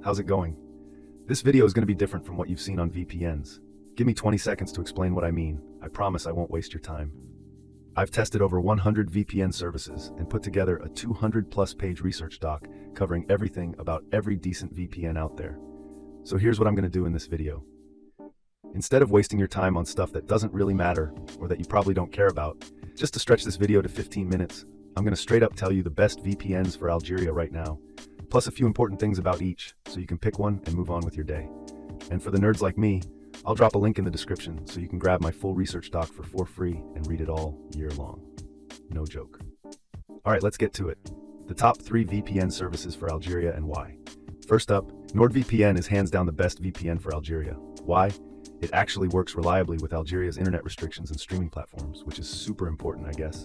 how's it going? This video is going to be different from what you've seen on VPNs. Give me 20 seconds to explain what I mean. I promise I won't waste your time. I've tested over 100 VPN services and put together a 200-plus page research doc covering everything about every decent VPN out there. So here's what I'm going to do in this video. Instead of wasting your time on stuff that doesn't really matter or that you probably don't care about, just to stretch this video to 15 minutes, I'm going to straight up tell you the best VPNs for Algeria right now, plus a few important things about each so you can pick one and move on with your day. And for the nerds like me, I'll drop a link in the description so you can grab my full research doc for free and read it all year long. No joke. All right, let's get to it. The top 3 VPN services for Algeria and why. First up, NordVPN is hands down the best VPN for Algeria. Why? It actually works reliably with Algeria's internet restrictions and streaming platforms, which is super important, I guess.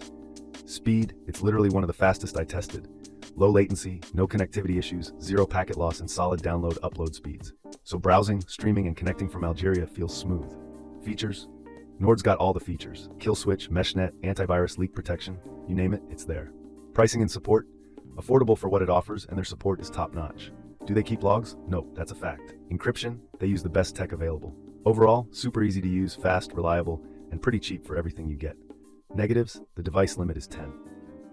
Speed, it's literally one of the fastest I tested. Low latency, no connectivity issues, zero packet loss, and solid download-upload speeds. So browsing, streaming, and connecting from Algeria feels smooth. Features? Nord's got all the features. Kill switch, meshnet, antivirus, leak protection, you name it, it's there. Pricing and support? Affordable for what it offers, and their support is top-notch. Do they keep logs? Nope, that's a fact. Encryption? They use the best tech available. Overall, super easy to use, fast, reliable, and pretty cheap for everything you get. Negatives? The device limit is 10.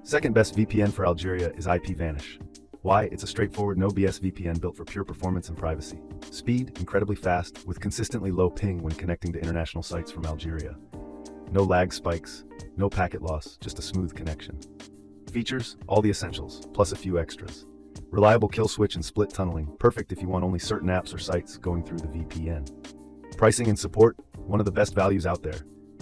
Second best VPN for Algeria is IPVanish. Why? It's a straightforward, no BS VPN built for pure performance and privacy. Speed? Incredibly fast, with consistently low ping when connecting to international sites from Algeria. No lag spikes, no packet loss, just a smooth connection. Features? All the essentials, plus a few extras. Reliable kill switch and split tunneling, perfect if you want only certain apps or sites going through the VPN. Pricing and support? One of the best values out there.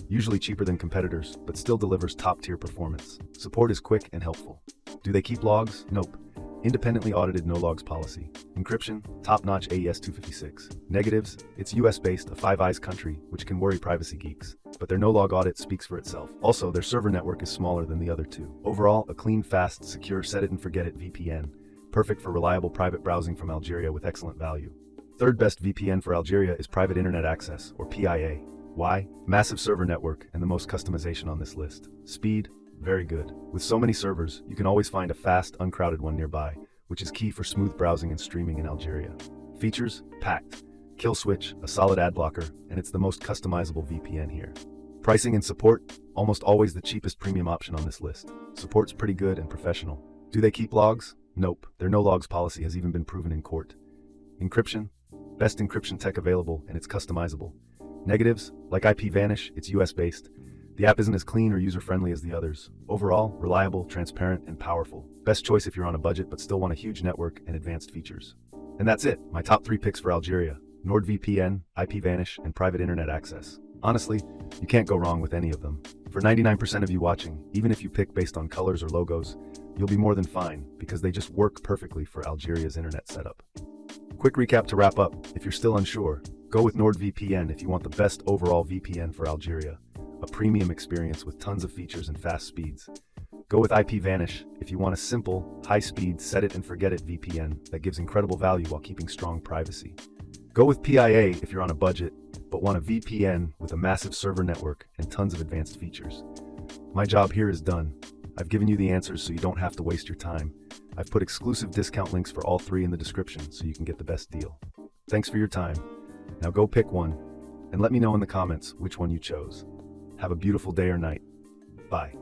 Usually cheaper than competitors, but still delivers top-tier performance. Support is quick and helpful. Do they keep logs? Nope. Independently audited no logs policy. Encryption? Top-notch AES 256. Negatives? It's US-based, a Five Eyes country, which can worry privacy geeks. But their no-log audit speaks for itself. Also, their server network is smaller than the other two. Overall, a clean, fast, secure, set-it-and-forget-it VPN. Perfect for reliable private browsing from Algeria with excellent value. Third best VPN for Algeria is Private Internet Access, or PIA. Why? Massive server network and the most customization on this list. Speed? Very good. With so many servers, you can always find a fast, uncrowded one nearby, which is key for smooth browsing and streaming in Algeria. Features? Packed. Kill switch, a solid ad blocker, and it's the most customizable VPN here. Pricing and support? Almost always the cheapest premium option on this list. Support's pretty good and professional. Do they keep logs? Nope. Their no logs policy has even been proven in court. Encryption? Best encryption tech available, and it's customizable. Negatives? Like IPVanish, it's US-based. The app isn't as clean or user-friendly as the others. Overall, reliable, transparent, and powerful. Best choice if you're on a budget but still want a huge network and advanced features. And that's it, my top 3 picks for Algeria. NordVPN, IPVanish, and Private Internet Access. Honestly, you can't go wrong with any of them. For 99% of you watching, even if you pick based on colors or logos, you'll be more than fine because they just work perfectly for Algeria's internet setup. Quick recap to wrap up, if you're still unsure, go with NordVPN if you want the best overall VPN for Algeria, a premium experience with tons of features and fast speeds. Go with IPVanish if you want a simple, high-speed, set-it-and-forget-it VPN that gives incredible value while keeping strong privacy. Go with PIA if you're on a budget, but want a VPN with a massive server network and tons of advanced features. My job here is done. I've given you the answers so you don't have to waste your time. I've put exclusive discount links for all 3 in the description so you can get the best deal. Thanks for your time. Now go pick one, and let me know in the comments which one you chose. Have a beautiful day or night. Bye.